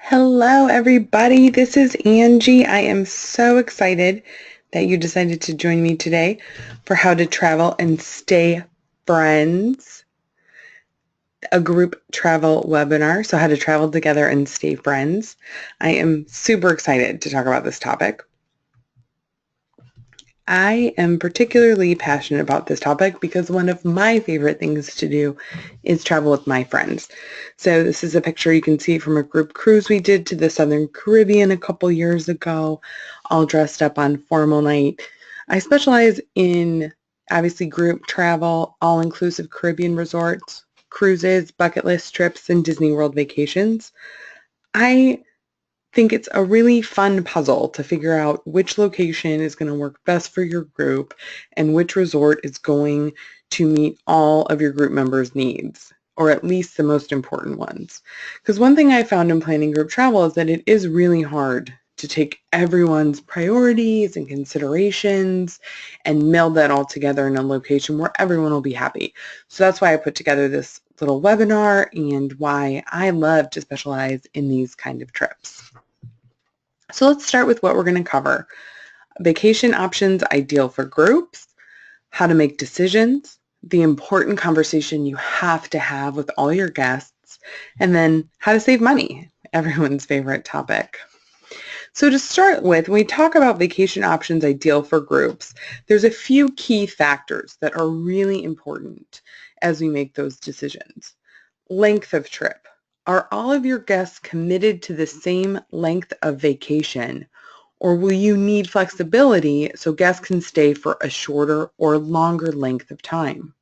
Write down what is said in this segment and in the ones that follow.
Hello, everybody. This is Angie. I am so excited that you decided to join me today for How to Travel and Stay Friends, a group travel webinar. So how to travel together and stay friends. I am super excited to talk about this topic. I am particularly passionate about this topic because one of my favorite things to do is travel with my friends. So this is a picture you can see from a group cruise we did to the Southern Caribbean a couple years ago, all dressed up on formal night. I specialize in obviously group travel, all-inclusive Caribbean resorts, cruises, bucket list trips, and Disney World vacations. I think it's a really fun puzzle to figure out which location is going to work best for your group and which resort is going to meet all of your group members' needs, or at least the most important ones. Because one thing I found in planning group travel is that it is really hard to take everyone's priorities and considerations and meld that all together in a location where everyone will be happy. So that's why I put together this little webinar and why I love to specialize in these kind of trips. So let's start with what we're going to cover. Vacation options ideal for groups, how to make decisions, the important conversation you have to have with all your guests, and then how to save money, everyone's favorite topic. So to start with, when we talk about vacation options ideal for groups, there's a few key factors that are really important as we make those decisions. Length of trip. Are all of your guests committed to the same length of vacation, or will you need flexibility so guests can stay for a shorter or longer length of time?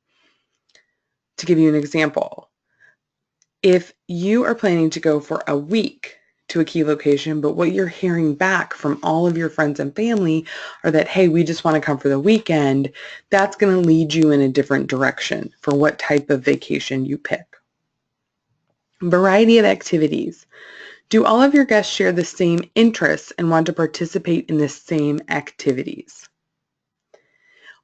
To give you an example, if you are planning to go for a week to a key location, but what you're hearing back from all of your friends and family are that, hey, we just want to come for the weekend, that's going to lead you in a different direction for what type of vacation you pick. Variety of activities. Do all of your guests share the same interests and want to participate in the same activities?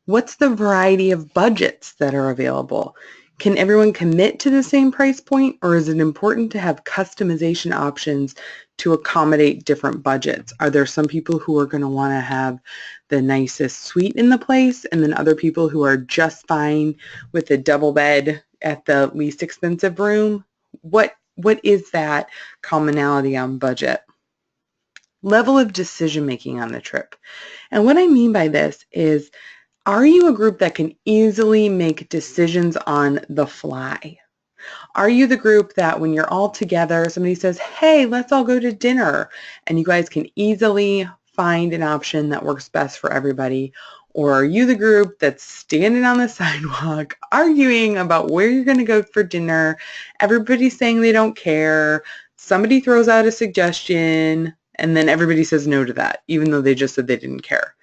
What's the variety of budgets that are available? Can everyone commit to the same price point, or is it important to have customization options to accommodate different budgets? Are there some people who are going to want to have the nicest suite in the place, and then other people who are just fine with a double bed at the least expensive room? What is that commonality on budget? Level of decision-making on the trip. And what I mean by this is, are you a group that can easily make decisions on the fly? Are you the group that when you're all together, somebody says, hey, let's all go to dinner, and you guys can easily find an option that works best for everybody? Or are you the group that's standing on the sidewalk arguing about where you're going to go for dinner? Everybody's saying they don't care. Somebody throws out a suggestion, and then everybody says no to that, even though they just said they didn't care.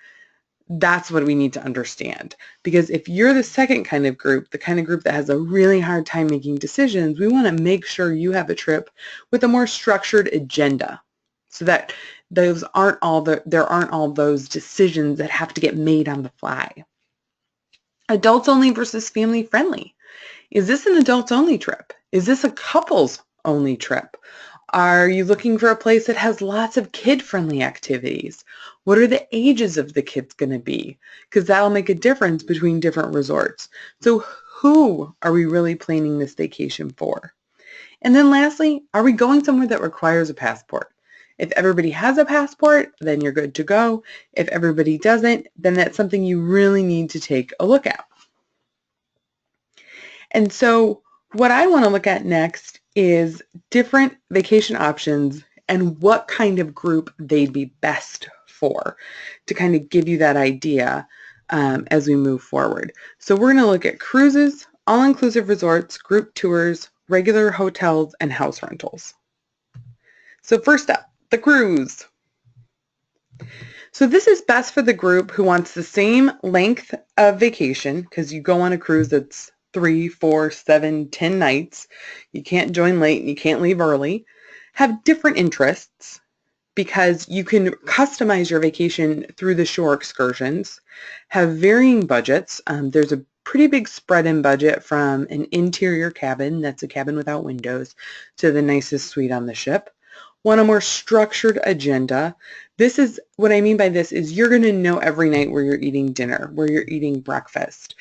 That's what we need to understand. Because if you're the second kind of group, the kind of group that has a really hard time making decisions, we want to make sure you have a trip with a more structured agenda so that there aren't all those decisions that have to get made on the fly. Adults only versus family friendly. Is this an adults only trip? Is this a couples only trip? Are you looking for a place that has lots of kid-friendly activities? What are the ages of the kids going to be? Because that'll make a difference between different resorts. So who are we really planning this vacation for? And then lastly, are we going somewhere that requires a passport? If everybody has a passport, then you're good to go. If everybody doesn't, then that's something you really need to take a look at. And so what I want to look at next is different vacation options and what kind of group they'd be best for, to kind of give you that idea as we move forward. So we're going to look at cruises, all-inclusive resorts, group tours, regular hotels, and house rentals. So first up, the cruise. So this is best for the group who wants the same length of vacation, because you go on a cruise that's 3, 4, 7, 10 nights. You can't join late and you can't leave early. Have different interests because you can customize your vacation through the shore excursions. Have varying budgets. There's a pretty big spread in budget from an interior cabin, that's a cabin without windows, to the nicest suite on the ship. want a more structured agenda. This is what I mean by this is you're going to know every night where you're eating dinner, where you're eating breakfast.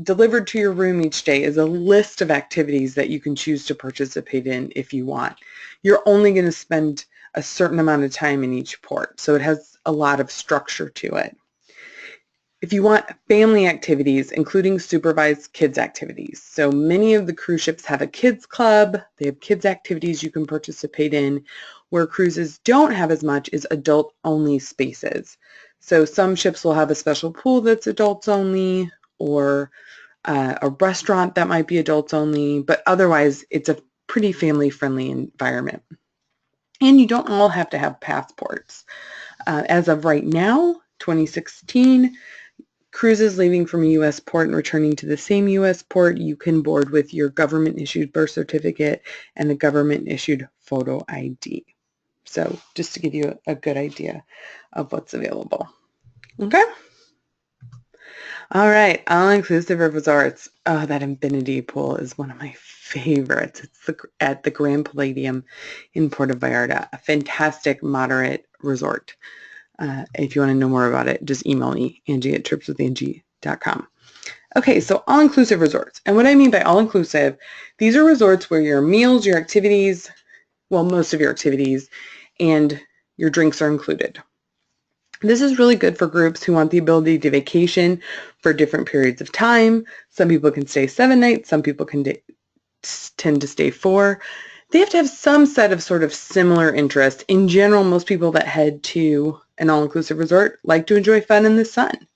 Delivered to your room each day is a list of activities that you can choose to participate in if you want. You're only going to spend a certain amount of time in each port, so it has a lot of structure to it. If you want family activities, including supervised kids activities. So many of the cruise ships have a kids club. They have kids activities you can participate in. Where cruises don't have as much is adult-only spaces. So some ships will have a special pool that's adults only, or a restaurant that might be adults only, but otherwise it's a pretty family-friendly environment. And you don't all have to have passports. As of right now, 2016, cruises leaving from a U.S. port and returning to the same U.S. port, you can board with your government-issued birth certificate and a government-issued photo ID. So just to give you a good idea of what's available. Okay? All right, all-inclusive resorts. Oh, that Infinity Pool is one of my favorites. It's at the Grand Palladium in Puerto Vallarta, a fantastic moderate resort. If you want to know more about it, just email me, Angie@tripswithangie.com. Okay, so all-inclusive resorts. And what I mean by all-inclusive, these are resorts where your meals, your activities, well, most of your activities, and your drinks are included. This is really good for groups who want the ability to vacation for different periods of time. Some people can stay 7 nights. Some people can tend to stay 4. They have to have some set of sort of similar interests. In general, most people that head to an all-inclusive resort like to enjoy fun in the sun.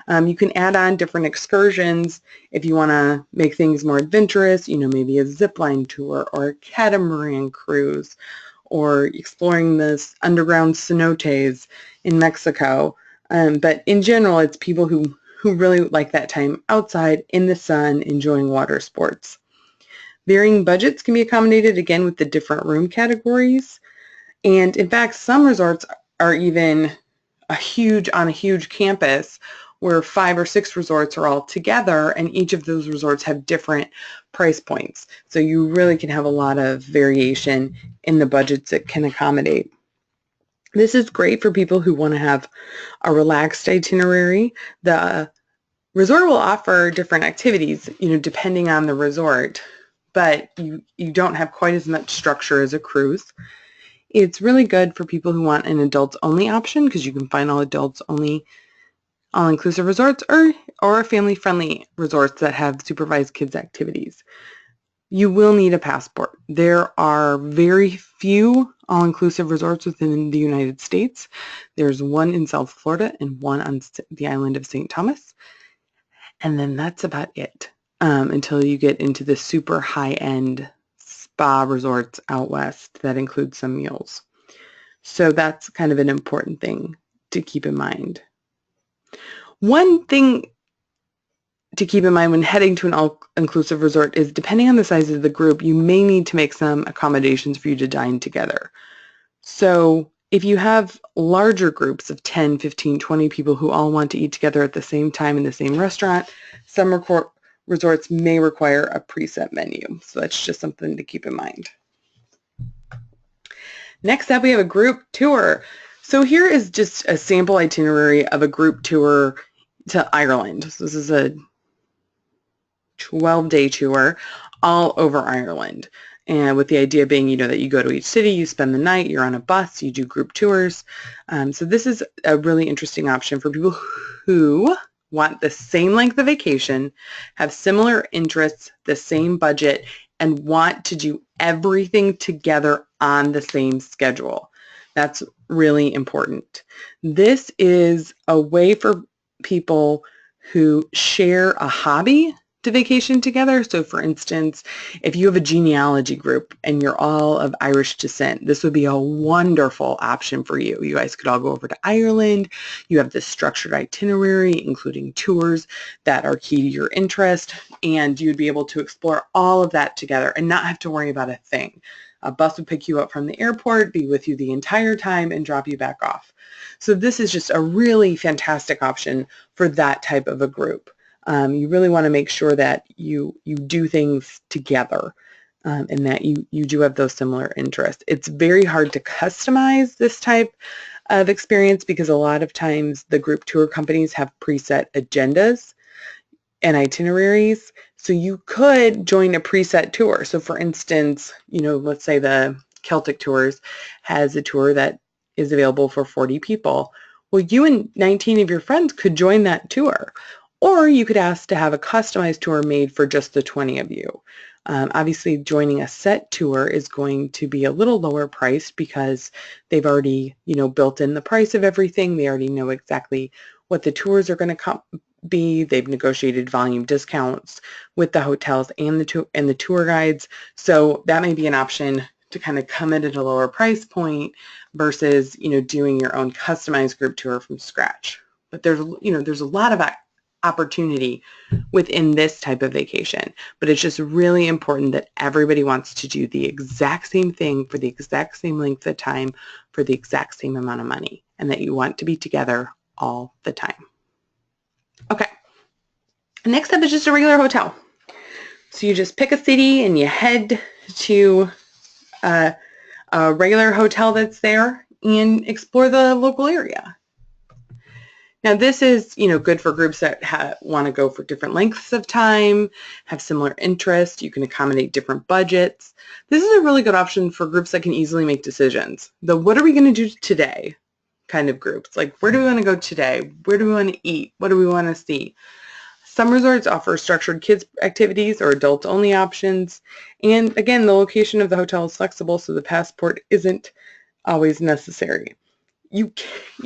You can add on different excursions if you want to make things more adventurous, maybe a zipline tour or a catamaran cruise or exploring the underground cenotes in Mexico. But in general, it's people who really like that time outside in the sun enjoying water sports. Varying budgets can be accommodated, again, with the different room categories. And in fact, some resorts are even on a huge campus where 5 or 6 resorts are all together, and each of those resorts have different price points. So you really can have a lot of variation in the budgets it can accommodate. This is great for people who want to have a relaxed itinerary. The resort will offer different activities, depending on the resort, but you don't have quite as much structure as a cruise. It's really good for people who want an adults-only option because you can find all adults-only all-inclusive resorts or family-friendly resorts that have supervised kids activities. You will need a passport. There are very few all-inclusive resorts within the United States. There's one in South Florida and one on the island of St. Thomas. And then that's about it until you get into the super high-end spa resorts out west that include some meals. So that's kind of an important thing to keep in mind. One thing to keep in mind when heading to an all-inclusive resort is, depending on the size of the group, you may need to make some accommodations for you to dine together. So if you have larger groups of 10, 15, 20 people who all want to eat together at the same time in the same restaurant, some resorts may require a preset menu. So that's just something to keep in mind. Next up, we have a group tour. So here is just a sample itinerary of a group tour to Ireland. So this is a 12-day tour all over Ireland. And with the idea being, that you go to each city, you spend the night, you're on a bus, you do group tours. So this is a really interesting option for people who want the same length of vacation, have similar interests, the same budget, and want to do everything together on the same schedule. That's really important. This is a way for people who share a hobby to vacation together. So for instance, if you have a genealogy group and you're all of Irish descent, this would be a wonderful option for you. You guys could all go over to Ireland. You have this structured itinerary, including tours that are key to your interest, and you'd be able to explore all of that together and not have to worry about a thing. A bus would pick you up from the airport, be with you the entire time, and drop you back off. So this is just a really fantastic option for that type of a group. You really want to make sure that you do things together in that you do have those similar interests. It's very hard to customize this type of experience because a lot of times the group tour companies have preset agendas and itineraries. So you could join a preset tour. So for instance, let's say the Celtic Tours has a tour that is available for 40 people. Well, you and 19 of your friends could join that tour. Or you could ask to have a customized tour made for just the 20 of you. Obviously, joining a set tour is going to be a little lower priced because they've already, built in the price of everything. They already know exactly what the tours are going to be. They've negotiated volume discounts with the hotels and the tour guides. So that may be an option to kind of come in at a lower price point versus, doing your own customized group tour from scratch. But there's a lot of opportunity within this type of vacation, but it's just really important that everybody wants to do the exact same thing for the exact same length of time for the exact same amount of money, and that you want to be together all the time. Okay, next up is just a regular hotel. So you just pick a city and you head to a regular hotel that's there and explore the local area. Now this is, good for groups that want to go for different lengths of time, have similar interests. You can accommodate different budgets. This is a really good option for groups that can easily make decisions. The what are we going to do today kind of groups, like where do we want to go today? Where do we want to eat? What do we want to see? Some resorts offer structured kids activities or adult-only options. And again, the location of the hotel is flexible, so the passport isn't always necessary. You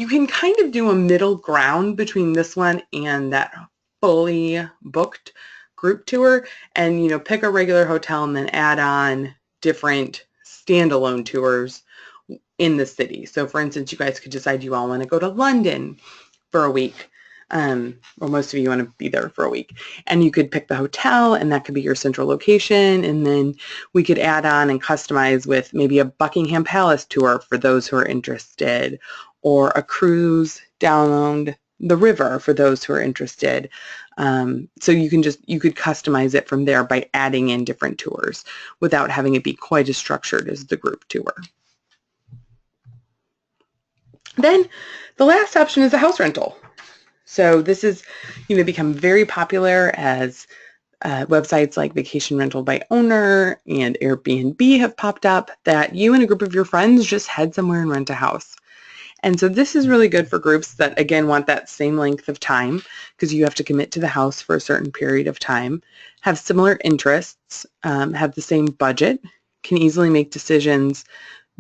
can kind of do a middle ground between this one and that fully booked group tour and, pick a regular hotel and then add on different standalone tours in the city. So for instance, you guys could decide you all want to go to London for a week. Or most of you want to be there for a week, and you could pick the hotel and that could be your central location, and then we could add on and customize with maybe a Buckingham Palace tour for those who are interested, or a cruise down the river for those who are interested. So you could customize it from there by adding in different tours without having it be quite as structured as the group tour. Then the last option is a house rental. So this is, become very popular as websites like Vacation Rental by Owner and Airbnb have popped up, that you and a group of your friends just head somewhere and rent a house. And so this is really good for groups that, again, want that same length of time because you have to commit to the house for a certain period of time, have similar interests, have the same budget, can easily make decisions,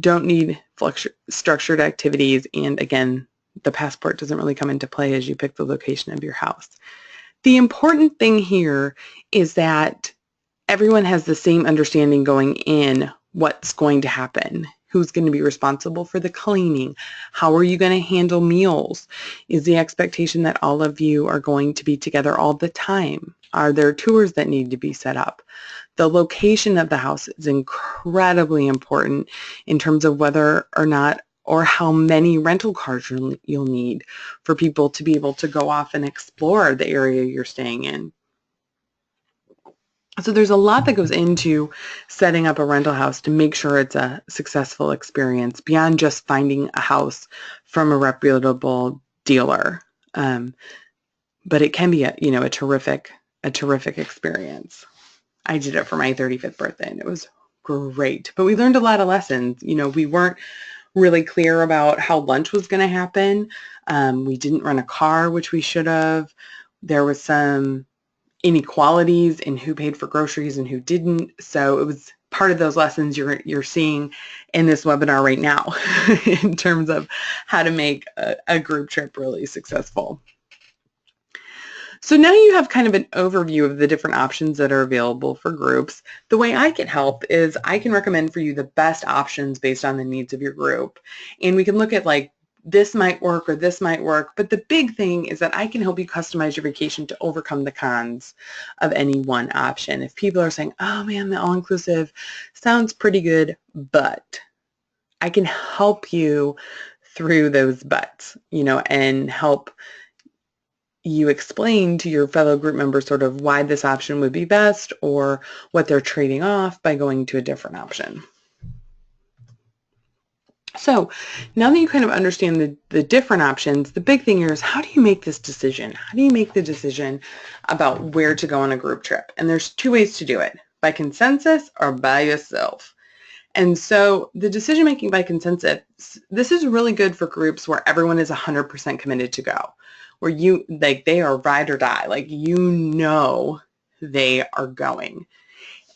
don't need structured activities, and again, the passport doesn't really come into play as you pick the location of your house. The important thing here is that everyone has the same understanding going in what's going to happen. Who's going to be responsible for the cleaning? How are you going to handle meals? Is the expectation that all of you are going to be together all the time? Are there tours that need to be set up? The location of the house is incredibly important in terms of whether or not or how many rental cars you'll need for people to be able to go off and explore the area you're staying in. So there's a lot that goes into setting up a rental house to make sure it's a successful experience beyond just finding a house from a reputable dealer. But it can be a terrific experience. I did it for my 35th birthday and it was great. But we learned a lot of lessons. We weren't really clear about how lunch was going to happen. We didn't rent a car, which we should have. There was some inequalities in who paid for groceries and who didn't. So it was part of those lessons you're seeing in this webinar right now in terms of how to make a group trip really successful. So now you have kind of an overview of the different options that are available for groups. The way I can help is I can recommend for you the best options based on the needs of your group. And we can look at like, this might work or this might work. But the big thing is that I can help you customize your vacation to overcome the cons of any one option. If people are saying, oh man, the all-inclusive sounds pretty good, but I can help you through those buts, and help you explain to your fellow group members sort of why this option would be best or what they're trading off by going to a different option. So now that you kind of understand the different options, the big thing here is, how do you make this decision? How do you make the decision about where to go on a group trip? And there's two ways to do it: by consensus or by yourself. And so the decision making by consensus, this is really good for groups where everyone is 100% committed to go, where they are ride or die, they are going.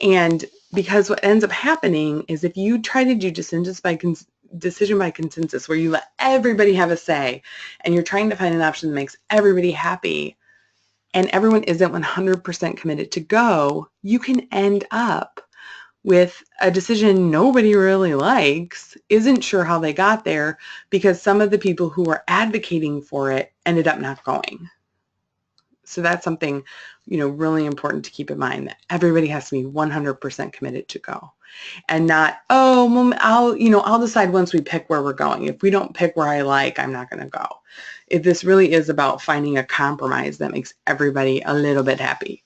And because what ends up happening is, if you try to do decision by consensus, where you let everybody have a say and you're trying to find an option that makes everybody happy, and everyone isn't 100% committed to go, you can end up with a decision nobody really likes, isn't sure how they got there, because some of the people who were advocating for it ended up not going. So that's something, really important to keep in mind, that everybody has to be 100% committed to go, and not, oh, well, I'll decide once we pick where we're going. If we don't pick where I like, I'm not going to go. If this really is about finding a compromise that makes everybody a little bit happy.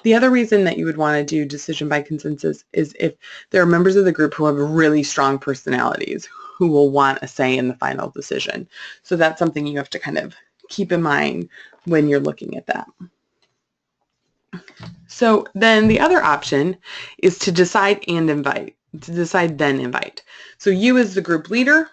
The other reason that you would want to do decision by consensus is if there are members of the group who have really strong personalities who will want a say in the final decision. So that's something you have to kind of keep in mind when you're looking at that. So then the other option is to decide and invite, to decide then invite. So you, as the group leader,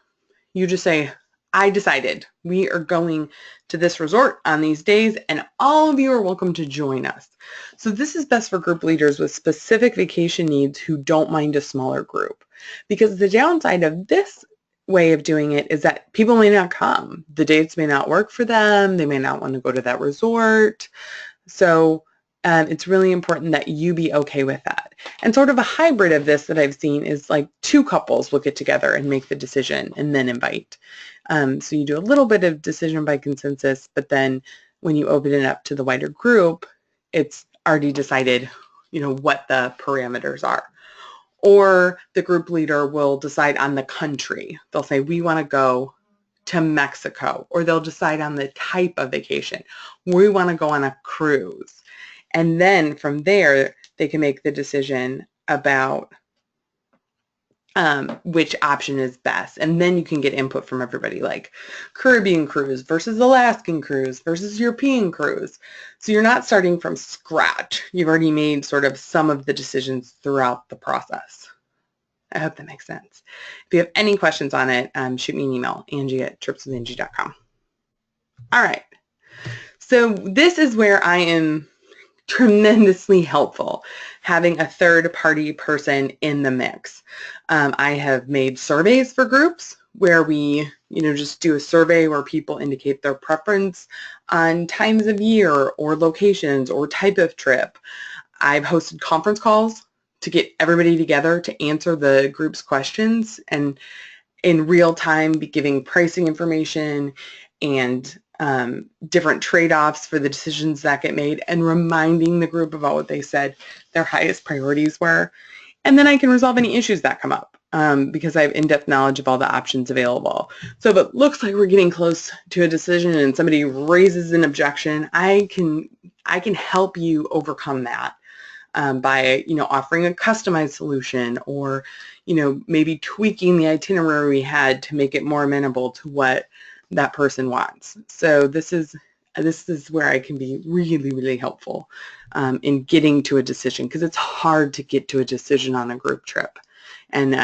you just say, I decided we are going to this resort on these days, and all of you are welcome to join us. So this is best for group leaders with specific vacation needs who don't mind a smaller group, because the downside of this way of doing it is that people may not come. The dates may not work for them. They may not want to go to that resort. So it's really important that you be okay with that. And sort of a hybrid of this that I've seen is, like, two couples will get together and make the decision and then invite. So you do a little bit of decision by consensus, but then when you open it up to the wider group, it's already decided, what the parameters are. Or the group leader will decide on the country. They'll say, we want to go to Mexico, or they'll decide on the type of vacation. We want to go on a cruise. And then from there, they can make the decision about which option is best. And then you can get input from everybody, like Caribbean cruise versus Alaskan cruise versus European cruise. So you're not starting from scratch. You've already made sort of some of the decisions throughout the process. I hope that makes sense. If you have any questions on it, shoot me an email, Angie@tripswithangie.com. All right. So this is where I am tremendously helpful, having a third-party person in the mix. I have made surveys for groups where we, just do a survey where people indicate their preference on times of year or locations or type of trip. I've hosted conference calls to get everybody together to answer the group's questions, and in real time be giving pricing information and different trade-offs for the decisions that get made, and reminding the group about what they said their highest priorities were. And then I can resolve any issues that come up because I have in-depth knowledge of all the options available. So if it looks like we're getting close to a decision and somebody raises an objection, I can help you overcome that by offering a customized solution, or maybe tweaking the itinerary we had to make it more amenable to what that person wants. So this is where I can be really, really helpful in getting to a decision, because it's hard to get to a decision on a group trip. And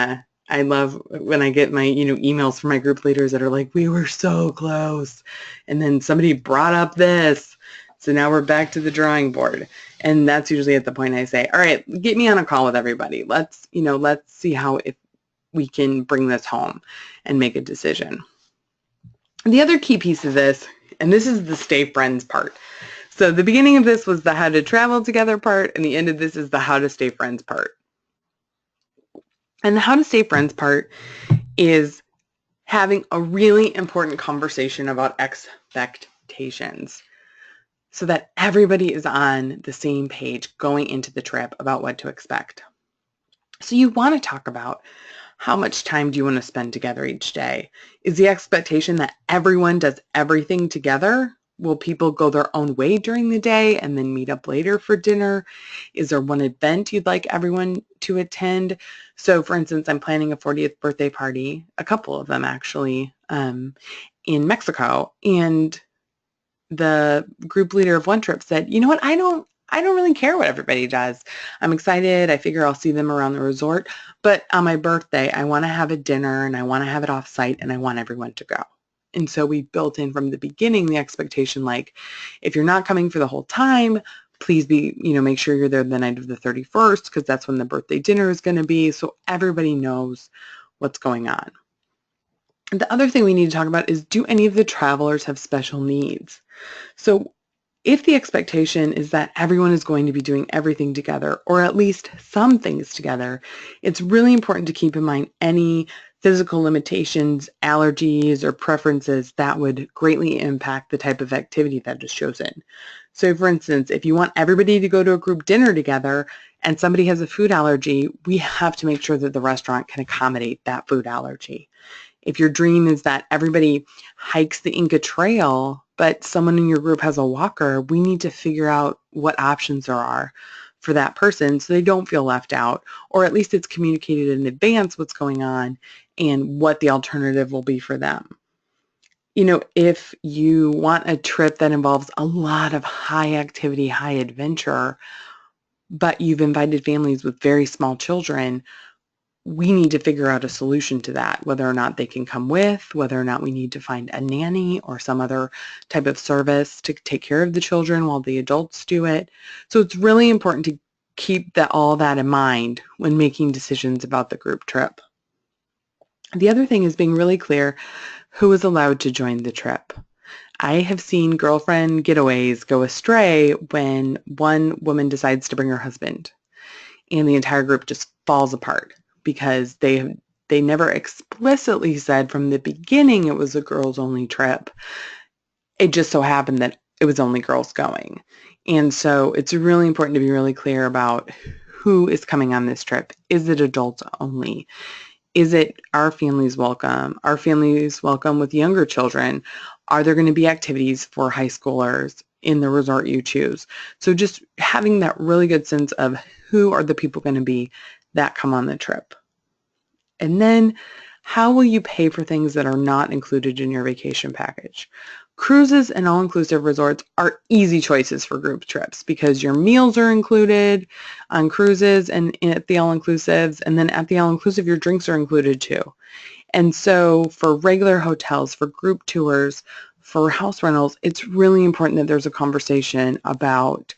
I love when I get my emails from my group leaders that are like, we were so close, and then somebody brought up this, so now we're back to the drawing board. And that's usually at the point I say, all right, get me on a call with everybody. Let's see if we can bring this home and make a decision. The other key piece of this, and this is the stay friends part. So the beginning of this was the how to travel together part, and the end of this is the how to stay friends part. And the how to stay friends part is having a really important conversation about expectations, so that everybody is on the same page going into the trip about what to expect. So you want to talk about, how much time do you want to spend together each day? Is the expectation that everyone does everything together, Will people go their own way during the day and then meet up later for dinner? Is there one event you'd like everyone to attend? So for instance, I'm planning a 40th birthday party, a couple of them actually, in Mexico. And the group leader of one trip said, you know what, I don't really care what everybody does. I'm excited. I figure I'll see them around the resort. But on my birthday, I want to have a dinner and I want to have it off site and I want everyone to go. And so we built in from the beginning the expectation, like, if you're not coming for the whole time, please make sure you're there the night of the 31st because that's when the birthday dinner is going to be. So everybody knows what's going on. The other thing we need to talk about is, do any of the travelers have special needs? So if the expectation is that everyone is going to be doing everything together, or at least some things together, it's really important to keep in mind any physical limitations, allergies, or preferences that would greatly impact the type of activity that is chosen. So for instance, if you want everybody to go to a group dinner together and somebody has a food allergy, we have to make sure that the restaurant can accommodate that food allergy. If your dream is that everybody hikes the Inca Trail, but someone in your group has a walker, we need to figure out what options there are for that person so they don't feel left out, or at least it's communicated in advance what's going on and what the alternative will be for them. If you want a trip that involves a lot of high activity, high adventure, but you've invited families with very small children, we need to figure out a solution to that, whether or not they can come with, whether or not we need to find a nanny or some other type of service to take care of the children while the adults do it. So it's really important to keep all that in mind when making decisions about the group trip. The other thing is being really clear who is allowed to join the trip. I have seen girlfriend getaways go astray when one woman decides to bring her husband and the entire group just falls apart, because they never explicitly said from the beginning it was a girls-only trip. It just so happened that it was only girls going. And so it's really important to be really clear about who is coming on this trip. Is it adults only? Is it our families welcome? Are families welcome with younger children? Are there going to be activities for high schoolers in the resort you choose? So just having that really good sense of who are the people going to be that come on the trip. And then how will you pay for things that are not included in your vacation package? Cruises and all-inclusive resorts are easy choices for group trips because your meals are included on cruises and at the all-inclusives, and then at the all-inclusive your drinks are included too. And so for regular hotels, for group tours, for house rentals, it's really important that there's a conversation about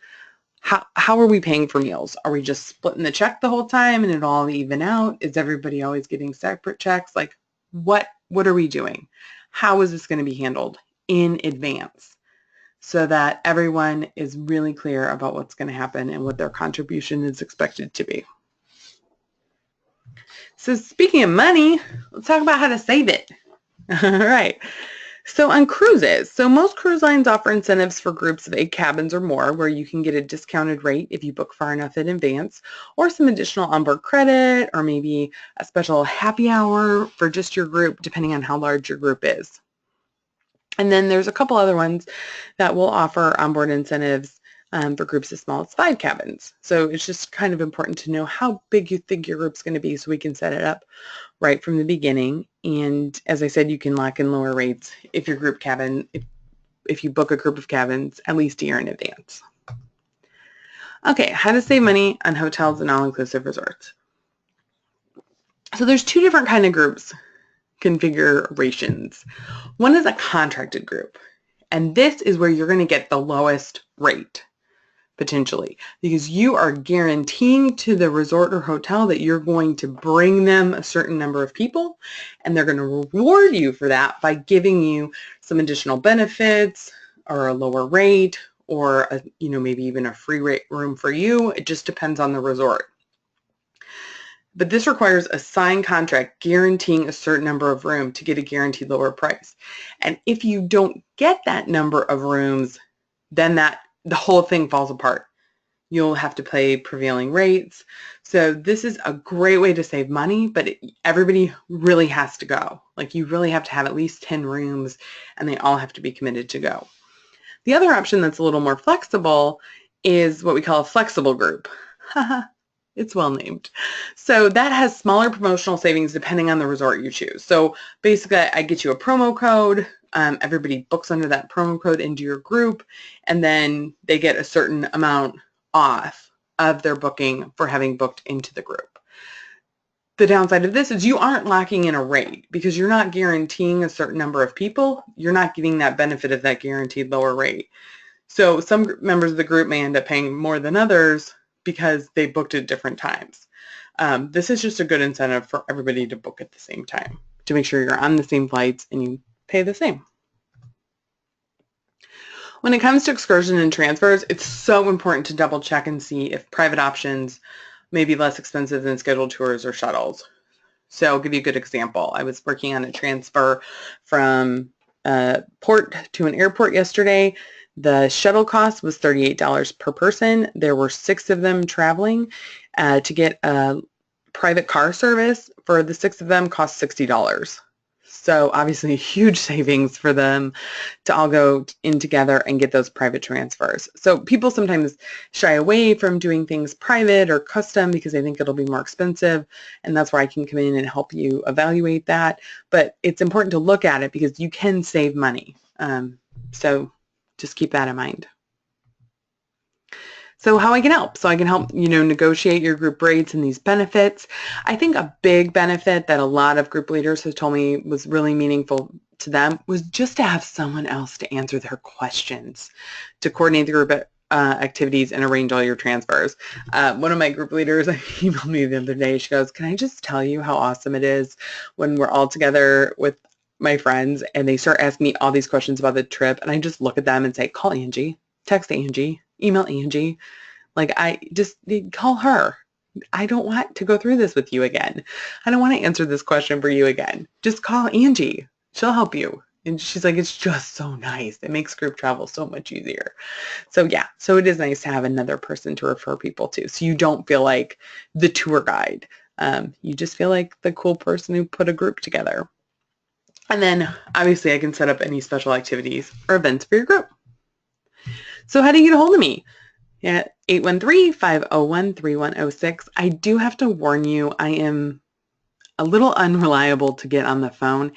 how are we paying for meals? Are we just splitting the check the whole time and it all even out? Is everybody always getting separate checks? Like, what are we doing? How is this going to be handled in advance so that everyone is really clear about what's going to happen and what their contribution is expected to be? So speaking of money, let's talk about how to save it. All right. So on cruises, most cruise lines offer incentives for groups of 8 cabins or more where you can get a discounted rate if you book far enough in advance, or some additional onboard credit, or maybe a special happy hour for just your group, depending on how large your group is. And then there's a couple other ones that will offer onboard incentives for groups as small as 5 cabins. So it's just kind of important to know how big you think your group's going to be so we can set it up right from the beginning. And as I said, you can lock in lower rates if your group cabin, if you book a group of cabins at least a year in advance. Okay, how to save money on hotels and all-inclusive resorts. So there's 2 different kind of groups configurations. One is a contracted group, and this is where you're going to get the lowest rate potentially, because you are guaranteeing to the resort or hotel that you're going to bring them a certain number of people, and they're going to reward you for that by giving you some additional benefits or a lower rate, or maybe even a free rate room for you. It just depends on the resort. But this requires a signed contract guaranteeing a certain number of rooms to get a guaranteed lower price. And if you don't get that number of rooms, then the whole thing falls apart. You'll have to pay prevailing rates. So this is a great way to save money, but everybody really has to go. Like, you really have to have at least 10 rooms, and they all have to be committed to go. The other option that's a little more flexible is what we call a flexible group. It's well named. So that has smaller promotional savings depending on the resort you choose. So basically, I get you a promo code. Everybody books under that promo code into your group, and then they get a certain amount off of their booking for having booked into the group. The downside of this is you aren't locking in a rate because you're not guaranteeing a certain number of people. You're not getting that benefit of that guaranteed lower rate. So some members of the group may end up paying more than others because they booked at different times. This is just a good incentive for everybody to book at the same time to make sure you're on the same flights and you pay the same. When it comes to excursion and transfers, it's so important to double check and see if private options may be less expensive than scheduled tours or shuttles. So I'll give you a good example. I was working on a transfer from a port to an airport yesterday. The shuttle cost was $38 per person. There were 6 of them traveling. To get a private car service for the 6 of them cost $60. So obviously a huge savings for them to all go in together and get those private transfers. So people sometimes shy away from doing things private or custom because they think it'll be more expensive, and that's where I can come in and help you evaluate that. But it's important to look at it because you can save money. So just keep that in mind. So how I can help? So I can help, negotiate your group rates and these benefits. I think a big benefit that a lot of group leaders have told me was really meaningful to them was just to have someone else to answer their questions, to coordinate the group activities and arrange all your transfers. One of my group leaders emailed me the other day. She goes, "Can I just tell you how awesome it is when we're all together with my friends and they start asking me all these questions about the trip, and I just look at them and say, call Angie, text Angie, email Angie. Like, I just call her. I don't want to go through this with you again. I don't want to answer this question for you again. Just call Angie. She'll help you." And she's like, it's just so nice. It makes group travel so much easier. So yeah, so it is nice to have another person to refer people to. So you don't feel like the tour guide. You just feel like the cool person who put a group together. And then obviously I can set up any special activities or events for your group. So how do you get a hold of me? Yeah, 813-501-3106. I do have to warn you, I am a little unreliable to get on the phone.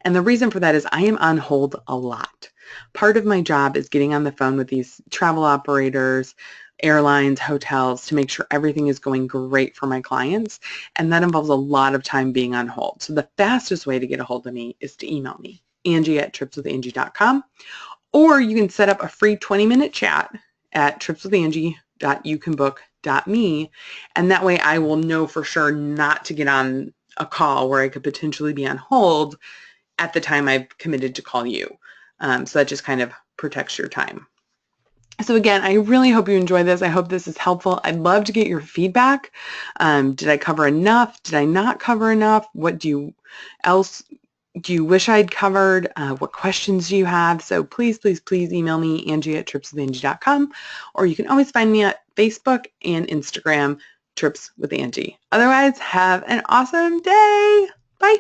And the reason for that is I am on hold a lot. Part of my job is getting on the phone with these travel operators, airlines, hotels to make sure everything is going great for my clients. And that involves a lot of time being on hold. So the fastest way to get a hold of me is to email me, Angie@tripswithangie.com. Or you can set up a free 20-minute chat at tripswithangie.youcanbook.me, and that way I will know for sure not to get on a call where I could potentially be on hold at the time I've committed to call you. So that just kind of protects your time. So again, I really hope you enjoy this. I hope this is helpful. I'd love to get your feedback. Did I cover enough? Did I not cover enough? What do you wish I'd covered? What questions do you have? So please, please, please email me, Angie@tripswithangie.com, or you can always find me at Facebook and Instagram, Trips with Angie. Otherwise, have an awesome day. Bye.